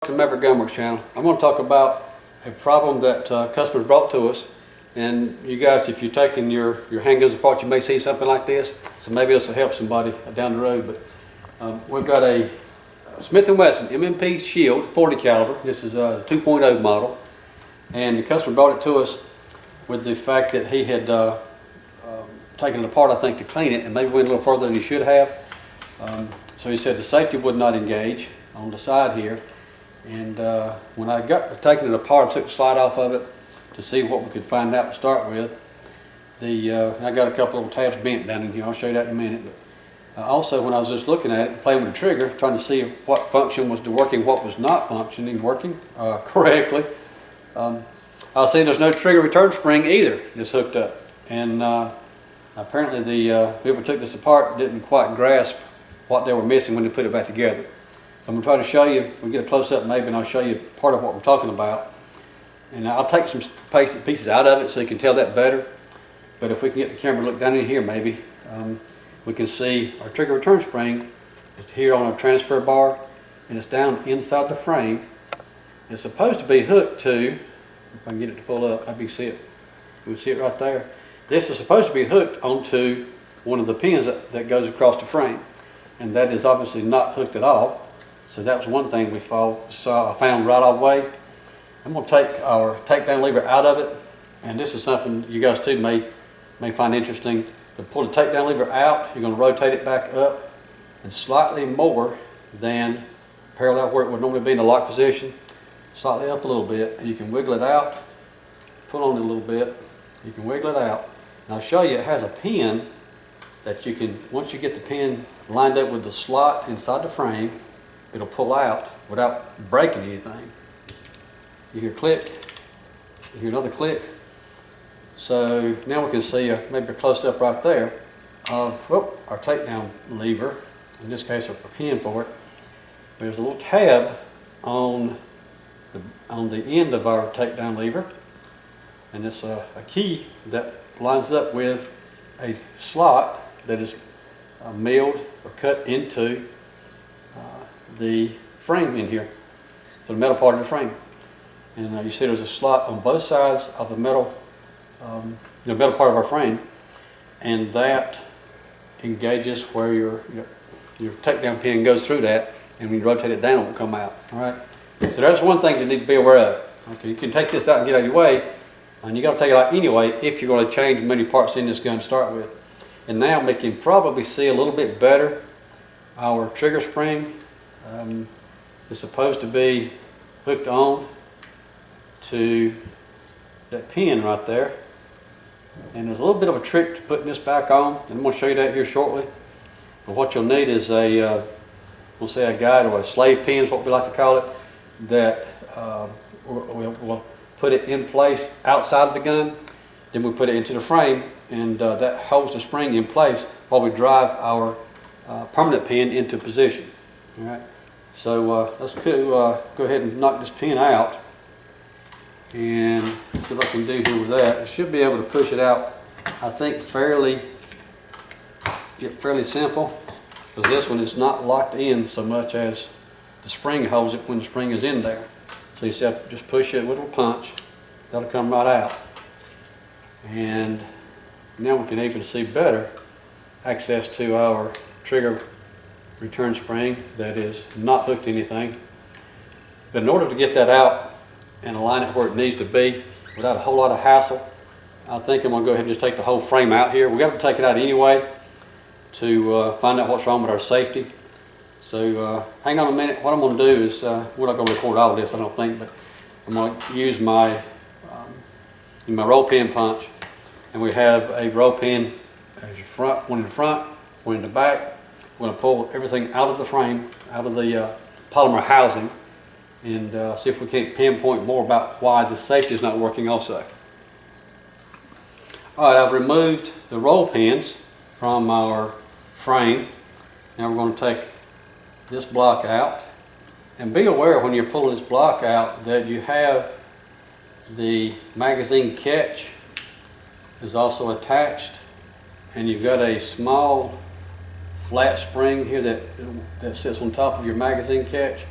to the Maverick Gunworks channel. I'm going to talk about a problem that customers brought to us. And you guys, if you're taking your handguns apart, you may see something like this. So maybe this will help somebody down the road. But we've got a Smith & Wesson M&P Sheild 40 caliber. This is a 2.0 model. And the customer brought it to us with the fact that he had taken it apart, I think, to clean it, and maybe went a little further than he should have. So he said the safety would not engage on the side here. And when I got taking it apart, I took the slide off of it to see what we could find out to start with. I got a couple of tabs bent down in here. I'll show you that in a minute. But also, when I was just looking at it, playing with the trigger, trying to see what function was working, what was not functioning, working correctly, I see there's no trigger return spring either that's hooked up. And apparently whoever took this apart didn't quite grasp what they were missing when they put it back together. So I'm going to try to show you, we'll get a close-up maybe, and I'll show you part of what we're talking about. And I'll take some pieces out of it so you can tell that better. But if we can get the camera to look down in here maybe, we can see our trigger return spring is here on our transfer bar, and it's down inside the frame. It's supposed to be hooked to, if I can get it to pull up, maybe you see it. You can see it right there. This is supposed to be hooked onto one of the pins that goes across the frame. And that is obviously not hooked at all. So that was one thing I found right away. I'm going to take our takedown lever out of it. And this is something you guys too may find interesting. To pull the takedown lever out, you're going to rotate it back up and slightly more than parallel where it would normally be in the lock position. Slightly up a little bit. And you can wiggle it out, pull on it a little bit. You can wiggle it out. And I'll show you it has a pin that you can, once you get the pin lined up with the slot inside the frame, it'll pull out without breaking anything. You hear a click, you hear another click. So now we can see maybe a close-up right there of our takedown lever, in this case a pin for it. There's a little tab on the end of our takedown lever, and it's a key that lines up with a slot that is milled or cut into the frame in here, so the metal part of the frame. And you see there's a slot on both sides of the metal part of our frame, and that engages where your takedown pin goes through that, and when you rotate it down, it will come out. All right. So that's one thing you need to be aware of. Okay, you can take this out and get out of your way, and you got to take it out anyway if you're going to change many parts in this gun to start with. And now we can probably see a little bit better. Our trigger spring is supposed to be hooked on to that pin right there. And there's a little bit of a trick to putting this back on, and I'm going to show you that here shortly. But what you'll need is we'll say a guide or a slave pin is what we like to call it, that we'll put it in place outside of the gun. Then we put it into the frame, and that holds the spring in place while we drive our permanent pin into position. All right. So let's go ahead and knock this pin out, and see what I can do here with that. I should be able to push it out, I think, fairly simple, because this one is not locked in so much as the spring holds it when the spring is in there. So you see, I just push it with a punch, that'll come right out. And now we can even see better access to our trigger return spring that is not hooked to anything. But in order to get that out and align it where it needs to be without a whole lot of hassle, I think I'm going to go ahead and just take the whole frame out here. We've got to take it out anyway to find out what's wrong with our safety. So hang on a minute. What I'm going to do is, we're not going to record all of this, I don't think, but I'm going to use my roll pin punch, and we have a roll pin as your front, one in the front, one in the back. We're going to pull everything out of the frame, out of the polymer housing, and see if we can't pinpoint more about why the safety is not working also. All right, I've removed the roll pins from our frame. Now we're going to take this block out, and be aware when you're pulling this block out that you have the magazine catch is also attached, and you've got a small flat spring here that sits on top of your magazine catch,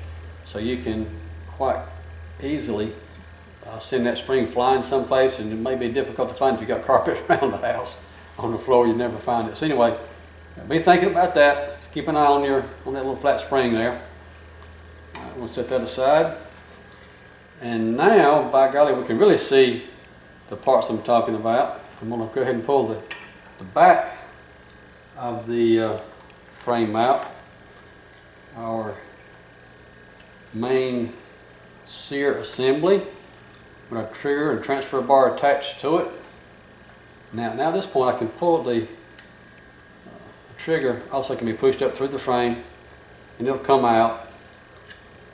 so you can quite easily send that spring flying someplace, and it may be difficult to find if you got carpet around the house. On the floor, you never find it. So anyway, be thinking about that. Keep an eye on that little flat spring there. We'll set that aside. And now, by golly, we can really see the parts I'm talking about. I'm going to go ahead and pull the back of the frame out. Our main sear assembly with our trigger and transfer bar attached to it. Now at this point, I can pull the trigger. Also can be pushed up through the frame, and it'll come out.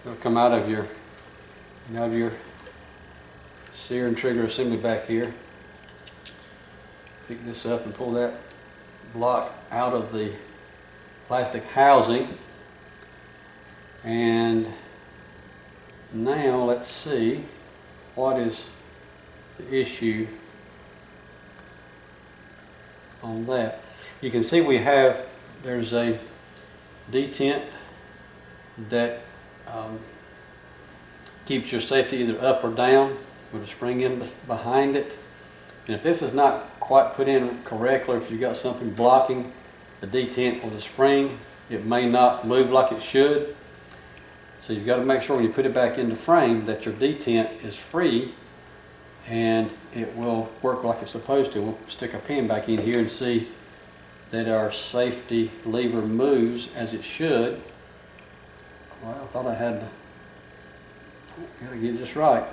It'll come out of your sear and trigger assembly back here. Pick this up and pull that block out of the plastic housing. And now let's see what is the issue on that. You can see there's a detent that keeps your safety either up or down with a spring in behind it. And if this is not quite put in correctly, or if you've got something blocking the detent or the spring, it may not move like it should. So you've got to make sure when you put it back in the frame that your detent is free and it will work like it's supposed to. We'll stick a pin back in here and see that our safety lever moves as it should. Well, I thought I had to gotta get this right.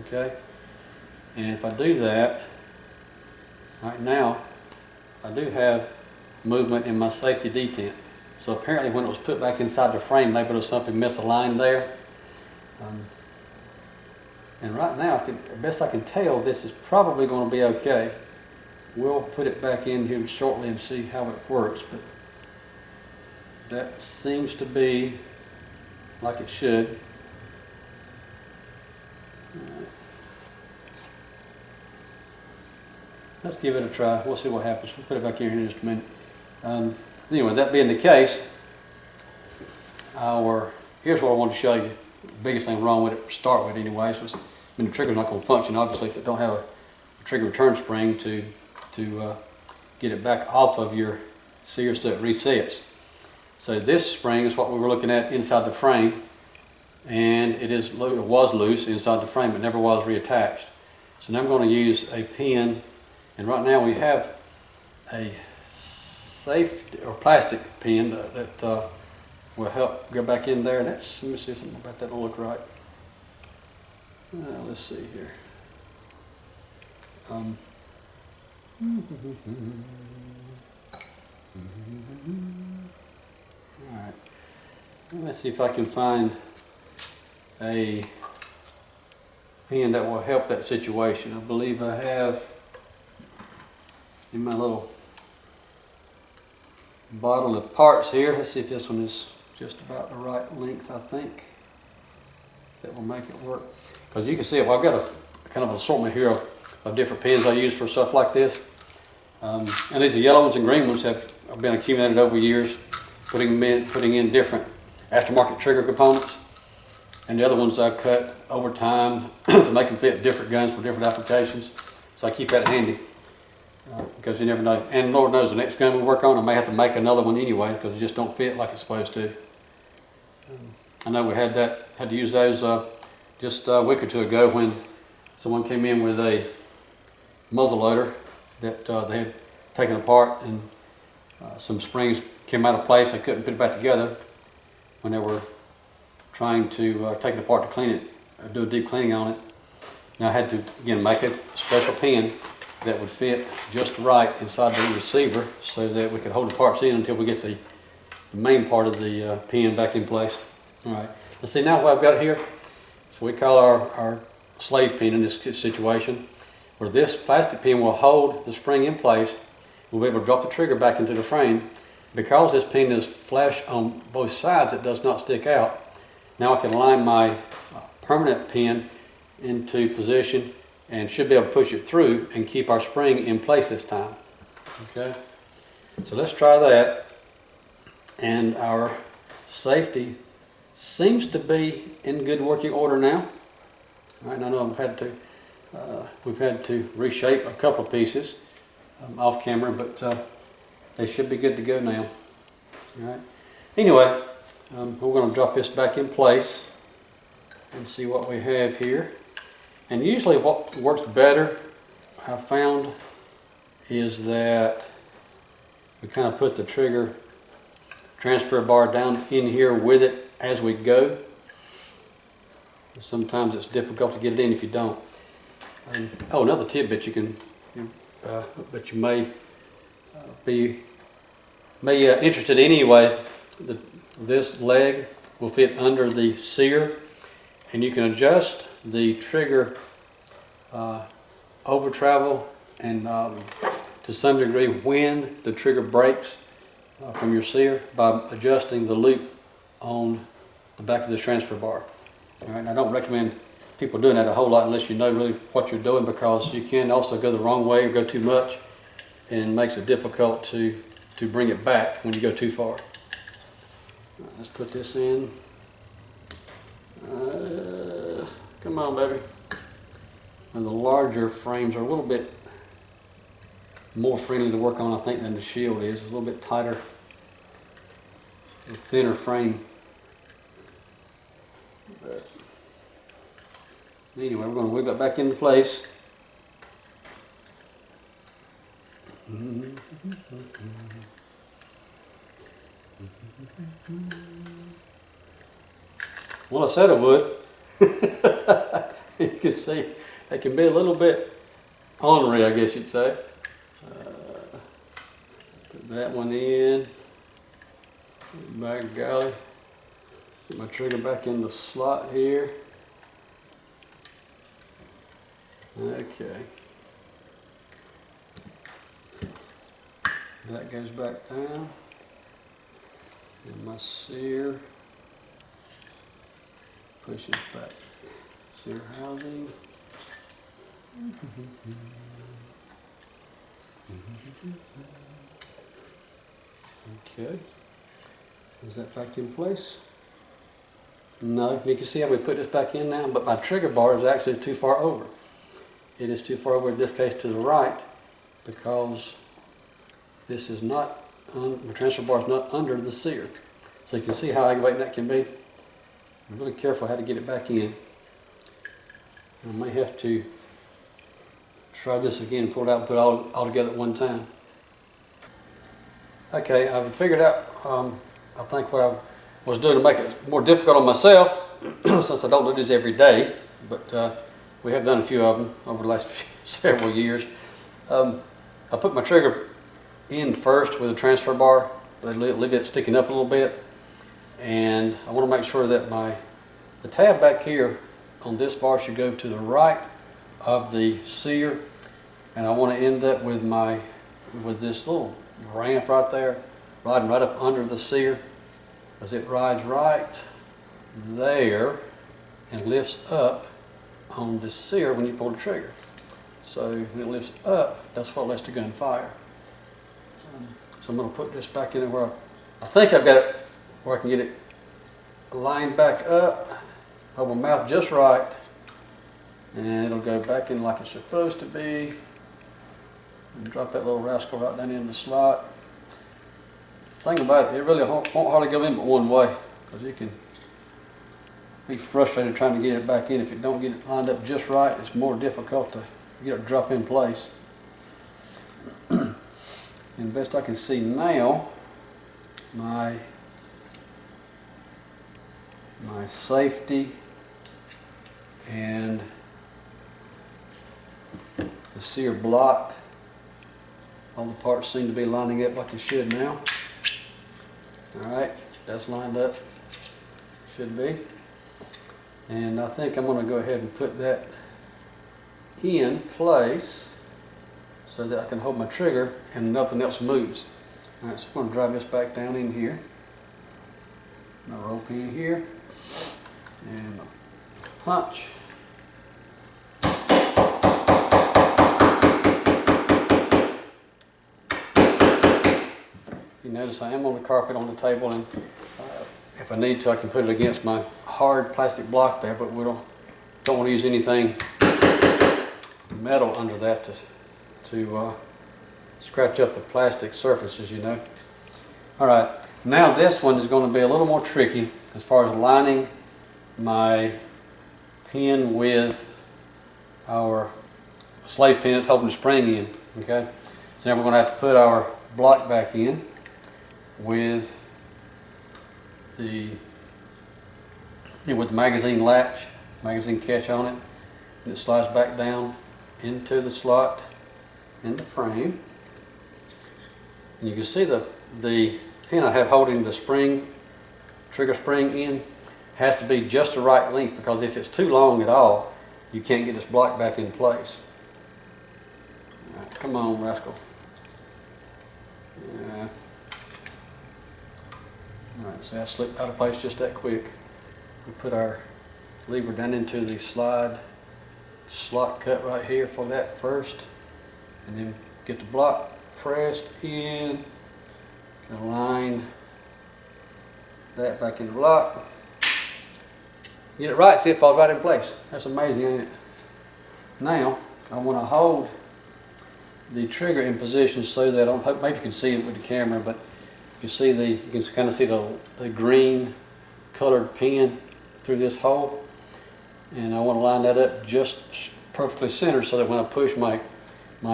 Okay. And if I do that, right now, I do have movement in my safety detent. So apparently when it was put back inside the frame, maybe there was something misaligned there. And right now, the best I can tell, this is probably going to be okay. We'll put it back in here shortly and see how it works, but that seems to be like it should. All right. Let's give it a try. We'll see what happens. We'll put it back in here in just a minute. Anyway, that being the case, here's what I want to show you. The biggest thing wrong with it to start with anyway, so the trigger's not going to function obviously if it don't have a trigger return spring to get it back off of your sear so it resets. So this spring is what we were looking at inside the frame, and it was loose inside the frame, but never was reattached. So now I'm going to use a pin, and right now we have a safety or plastic pin that will help go back in there. Let me see something about that. Will look right. Let's see here. All right. Let's see if I can find a pin that will help that situation. I believe I have in my little bottle of parts here. Let's see if this one is just about the right length. I think that will make it work. Because you can see it. Well, I've got a kind of an assortment here of different pins I use for stuff like this. And these yellow ones and green ones have been accumulated over years, putting in different aftermarket trigger components. And the other ones I cut over time to make them fit different guns for different applications. So I keep that handy. Because you never know. And Lord knows the next gun we work on, I may have to make another one anyway because it just don't fit like it's supposed to. I know we had to use those just a week or two ago when someone came in with a muzzle loader that they had taken apart, and some springs came out of place. They couldn't put it back together when they were trying to take it apart to clean it, do a deep cleaning on it. Now I had to again make a special pin that would fit just right inside the receiver so that we could hold the parts in until we get the main part of the pin back in place. All right, let's see now what I've got here. So we call our slave pin in this situation, where this plastic pin will hold the spring in place. We'll be able to drop the trigger back into the frame. Because this pin is flush on both sides, it does not stick out. Now I can align my permanent pin into position and should be able to push it through and keep our spring in place this time. Okay, so let's try that. And our safety seems to be in good working order now. All right, I know we've had to reshape a couple of pieces off camera, but they should be good to go now. All right. Anyway, we're going to drop this back in place and see what we have here. And usually what works better, I've found, is that we kind of put the trigger transfer bar down in here with it as we go. Sometimes it's difficult to get it in if you don't. Oh, another tidbit you can, but you may be interested in anyways. This leg will fit under the sear, and you can adjust the trigger over travel and to some degree when the trigger breaks from your sear by adjusting the loop on the back of the transfer bar. All right, I don't recommend people doing that a whole lot unless you know really what you're doing, because you can also go the wrong way or go too much, and it makes it difficult to bring it back when you go too far. Right, let's put this in. Come on, baby. And the larger frames are a little bit more friendly to work on, I think, than the Sheild is. It's a little bit tighter, it's thinner frame. But anyway, we're going to wiggle it back into place. Well, I said I would. You can see they can be a little bit ornery, I guess you'd say. Put that one in. By golly. Put my trigger back in the slot here. Okay. That goes back down. And my sear pushes back. Sear housing. Okay. Is that back in place? No. You can see how we put this back in now, but my trigger bar is actually too far over. It is too far over in this case to the right, because this is not, the transfer bar is not under the sear. So you can see how aggravating that can be. I'm really careful how to get it back in. I may have to try this again, pull it out and put it all together at one time. Okay, I've figured out, I think what I was doing to make it more difficult on myself, since I don't do this every day, but we have done a few of them over the last several years. I put my trigger in first with a transfer bar, leave it sticking up a little bit, and I want to make sure that the tab back here on this bar should go to the right of the sear, and I want to end up with this little ramp right there, riding right up under the sear, as it rides right there and lifts up on the sear when you pull the trigger. So when it lifts up, that's what lets the gun fire. So I'm going to put this back in where I think I've got it, where I can get it lined back up, hold my mouth just right, and it'll go back in like it's supposed to be. And drop that little rascal right down in the slot. Think about it, it really won't hardly go in but one way, because you can be frustrated trying to get it back in. If you don't get it lined up just right, it's more difficult to get it to drop in place. And best I can see now, my safety and the sear block, all the parts seem to be lining up like they should now. Alright, that's lined up, should be. And I think I'm going to go ahead and put that in place so that I can hold my trigger and nothing else moves. Alright, so I'm going to drive this back down in here. My rope in here and punch. You notice I am on the carpet on the table, and if if I need to, I can put it against my hard plastic block there, but we don't want to use anything metal under that to scratch up the plastic surfaces, you know. All right, now this one is going to be a little more tricky as far as lining my pin with our slave pin that's holding the spring in. Okay, so now we're going to have to put our block back in with the magazine latch, magazine catch on it, and it slides back down into the slot in the frame. And you can see the pin I have holding the spring, trigger spring in, has to be just the right length, because if it's too long at all, you can't get this block back in place. All right, come on, rascal. Yeah. All right, see, I slipped out of place just that quick. We put our lever down into the slot cut right here for that first, and then get the block pressed in, align that back in the block. Get it right, see it falls right in place. That's amazing, ain't it? Now I want to hold the trigger in position so that, I hope maybe you can see it with the camera, but you can kind of see the green colored pin through this hole, and I want to line that up just perfectly centered so that when I push my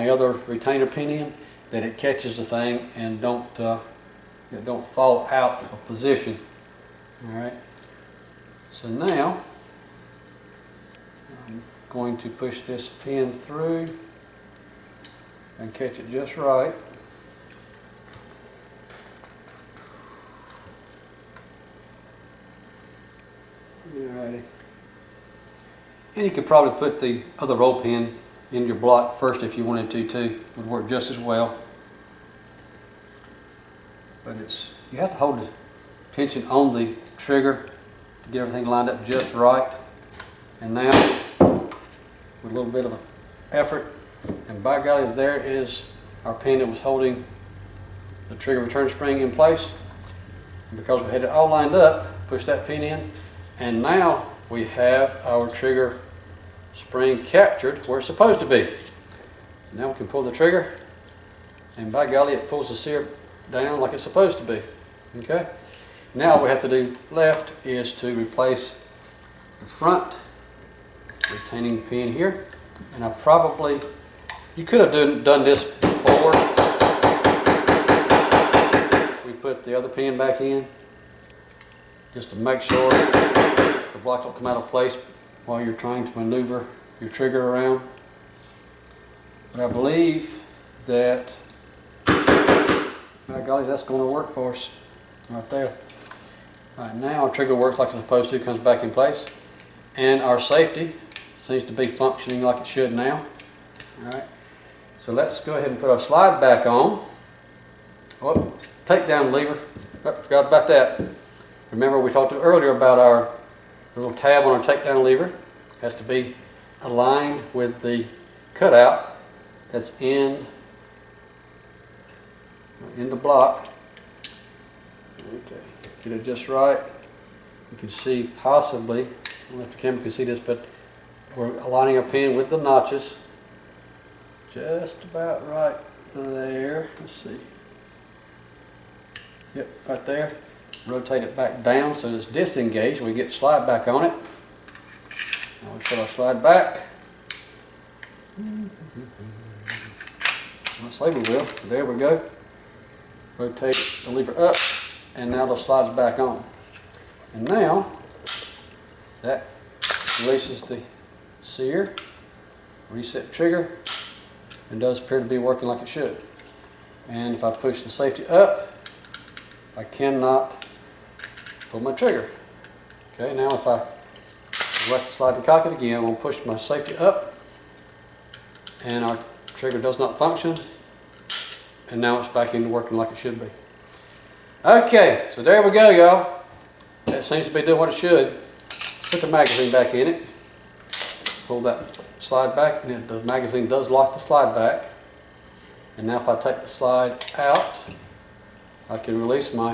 other retainer pin in, that it catches the thing and don't fall out of position. All right. So now I'm going to push this pin through and catch it just right. Alrighty. And you could probably put the other roll pin in your block first if you wanted to too. It would work just as well. But you have to hold the tension on the trigger to get everything lined up just right. And now, with a little bit of effort, and by golly, there is our pin that was holding the trigger return spring in place. And because we had it all lined up, push that pin in, and now we have our trigger spring captured where it's supposed to be. So now we can pull the trigger, and by golly, it pulls the sear down like it's supposed to be. Okay? Now all we have to do left is to replace the front retaining pin here. And you could have done this before we put the other pin back in, just to make sure the block don't come out of place while you're trying to maneuver your trigger around. But I believe that, by golly, that's going to work for us right there. All right, now our trigger works like it's supposed to, comes back in place, and our safety seems to be functioning like it should now. All right, so let's go ahead and put our slide back on. Oh, takedown lever. Oh, forgot about that. Remember we talked earlier about our little tab on our takedown lever. Has to be aligned with the cutout that's in the block. Okay, get it just right. You can see possibly, I don't know if the camera can see this, but we're aligning our pin with the notches. Just about right there. Let's see. Yep, right there. Rotate it back down so it's disengaged. We get slide back on it. Now we put our slide back. I'll say we will. There we go. Rotate the lever up, and now the slide's back on. And now that releases the sear, reset trigger, and does appear to be working like it should. And if I push the safety up, I cannot pull my trigger. Okay, now if I let the slide and cock it again, I'm going to push my safety up, and our trigger does not function, and now it's back into working like it should be. Okay, so there we go, y'all. That seems to be doing what it should. Let's put the magazine back in it. Pull that slide back, and the magazine does lock the slide back. And now if I take the slide out, I can release my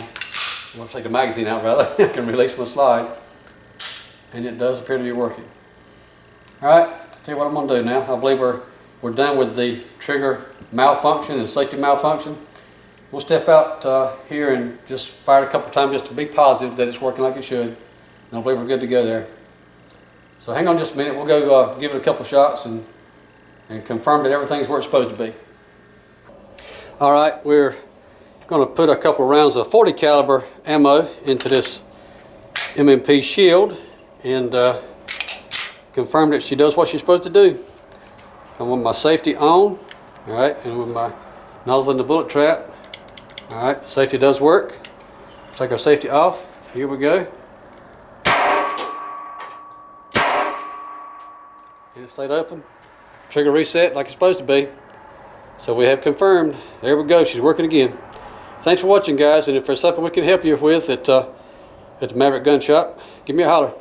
I'm going to take the magazine out rather. I can release my slide. And it does appear to be working. Alright, tell you what I'm going to do now. I believe we're done with the trigger malfunction and safety malfunction. We'll step out here and just fire it a couple times just to be positive that it's working like it should. And I believe we're good to go there. So hang on just a minute. We'll go give it a couple shots and confirm that everything's where it's supposed to be. Alright, we're going to put a couple rounds of 40 caliber ammo into this M&P Sheild and confirm that she does what she's supposed to do. I'm with my safety on, alright, and with my nozzle in the bullet trap. Alright, safety does work. Take our safety off. Here we go. And it stayed open. Trigger reset like it's supposed to be. So we have confirmed. There we go, she's working again. Thanks for watching, guys, and if there's something we can help you with at the Maverick Gun Shop, give me a holler.